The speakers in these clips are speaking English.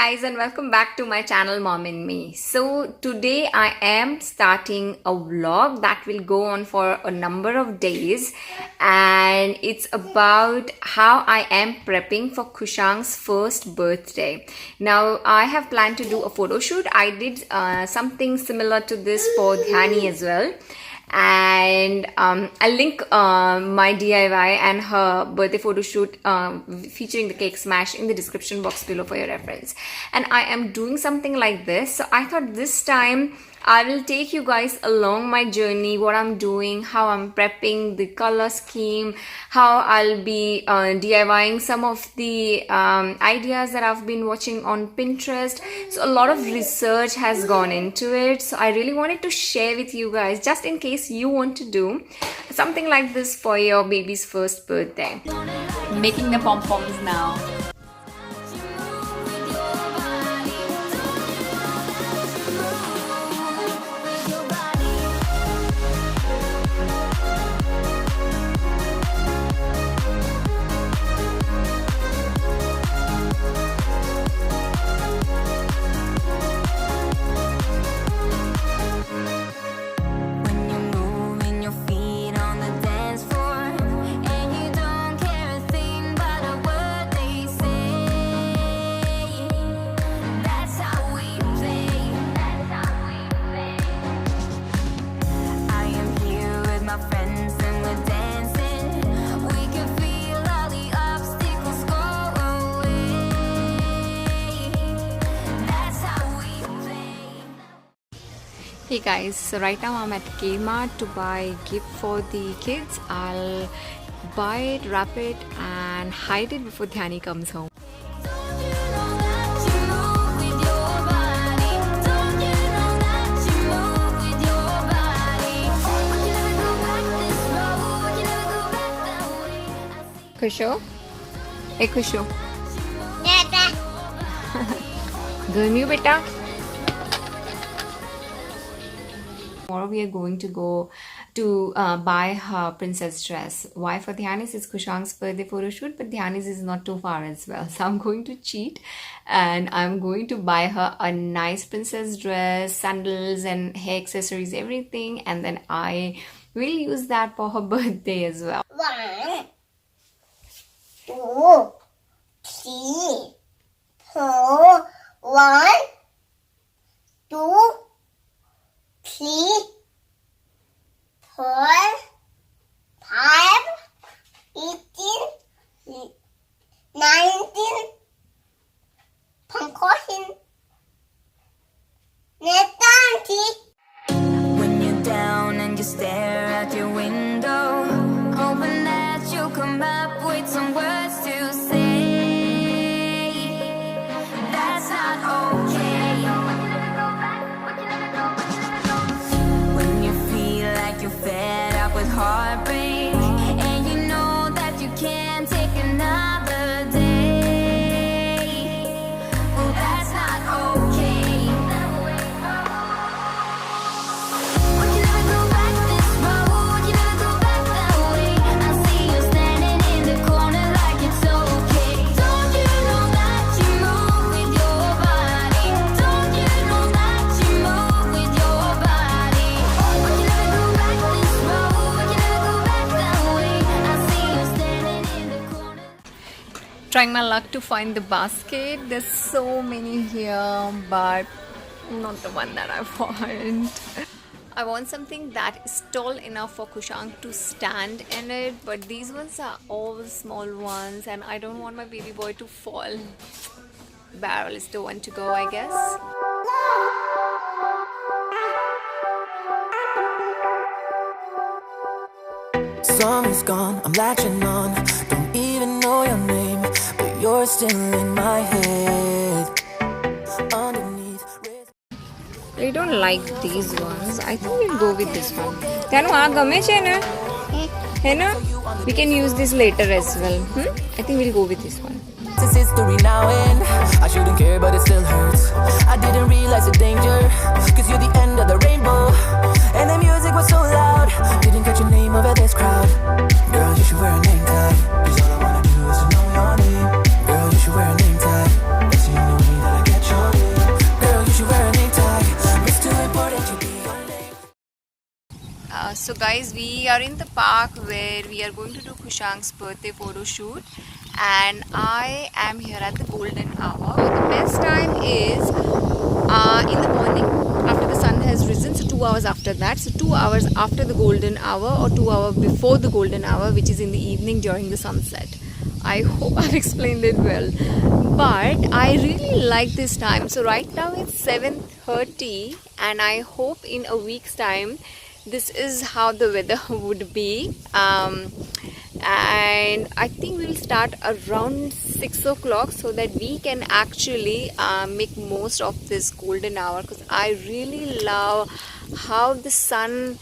guys, and welcome back to my channel Mom and Me. So today I am starting a vlog that will go on for a number of days, and it's about how I am prepping for Khushank's first birthday. Now I have planned to do a photo shoot. I did something similar to this for Dhyani as well. And I'll link my DIY and her birthday photo shoot featuring the cake smash in the description box below for your reference. And I am doing something like this, so I thought this time I will take you guys along my journey, what I'm doing, how I'm prepping, the color scheme, how I'll be DIYing some of the ideas that I've been watching on Pinterest. So a lot of research has gone into it. So I really wanted to share with you guys, just in case you want to do something like this for your baby's first birthday. Making the pom-poms now. Hey guys, so right now I'm at Kmart to buy a gift for the kids. I'll buy it, wrap it and hide it before Dhyani comes home. Khusho? Hey Khusho. Garmi ho beta? Tomorrow we are going to go to buy her princess dress. Why? For Dhyani's is Khushank's birthday photo shoot, but Dhyani's is not too far as well. So I'm going to cheat and I'm going to buy her a nice princess dress, sandals and hair accessories, everything. And then I will use that for her birthday as well. 1, 2, 3, 4, 1, 2, 3, 4, 5, 18, 19, pumpkin, 20. When you're down and you stare out your window, hoping that you'll come up with some words to say. That's not okay. When you feel like you're fed up with heartbreak, and you know that you can't take another day, well, that's not okay. We can never go back this road, you never go back that way. I see you standing in the corner like it's okay. Don't you know that you move with your body? Don't you know that you move with your body? We can never go back this road, you never go back that way. I see you standing in the corner. Trying my luck to find the basket. There's so many here, but not the one that I want. I want something that is tall enough for Khushank to stand in it, but these ones are all small ones and I don't want my baby boy to fall. Barrel is the one to go, I guess. Summer's gone, I'm latching on. Don't even know your name, but you're still in my head. Underneath. I don't like these ones. I think we'll go with this one. Tanu, aa game che na? Hai na? We can use this later as well. I think we'll go with this one. It's history now and I shouldn't care, but it still hurts. I didn't realize the danger, cause you're the end of the rainbow. And the music was so loud, didn't catch your name over this crowd. Girl, you should wear a name tag, cause all I wanna do is to know your name. Girl, you should wear a name tag, that's the only way that I get we are in the park where we are going to do Khushank's birthday photo shoot, and I am here at the golden hour. The best time is in the morning after the sun has risen, so 2 hours after that. So 2 hours after the golden hour or 2 hours before the golden hour, which is in the evening during the sunset. I hope I've explained it well, but I really like this time. So right now it's 7:30, and I hope in a week's time this is how the weather would be. And I think we'll start around 6 o'clock so that we can actually make most of this golden hour, because I really love how the sun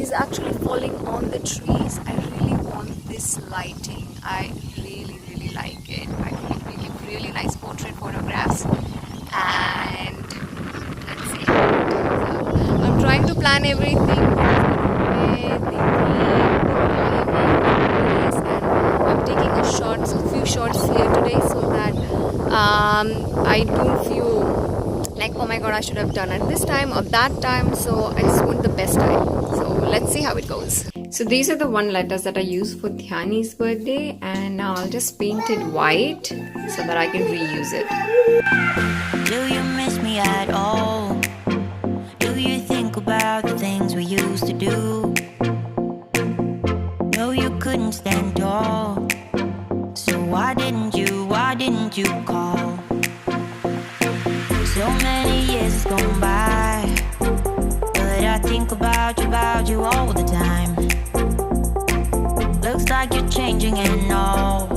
is actually falling on the trees. I really want this lighting. I really like it. I think we give really nice portrait photographs, and let's see how it turns out. I'm trying to plan everything. I'm taking a few shots here today, so that I don't feel like, oh my god, I should have done it this time or that time. So I just want the best time. So let's see how it goes. So these are the one letters that I used for Dhyani's birthday, and now I'll just paint it white so that I can reuse it. Do you miss me at all? Do you think about the things we used to do? No, you couldn't stand tall. So why didn't you call? So many years gone by, but I think about you all the time. Looks like you're changing and all.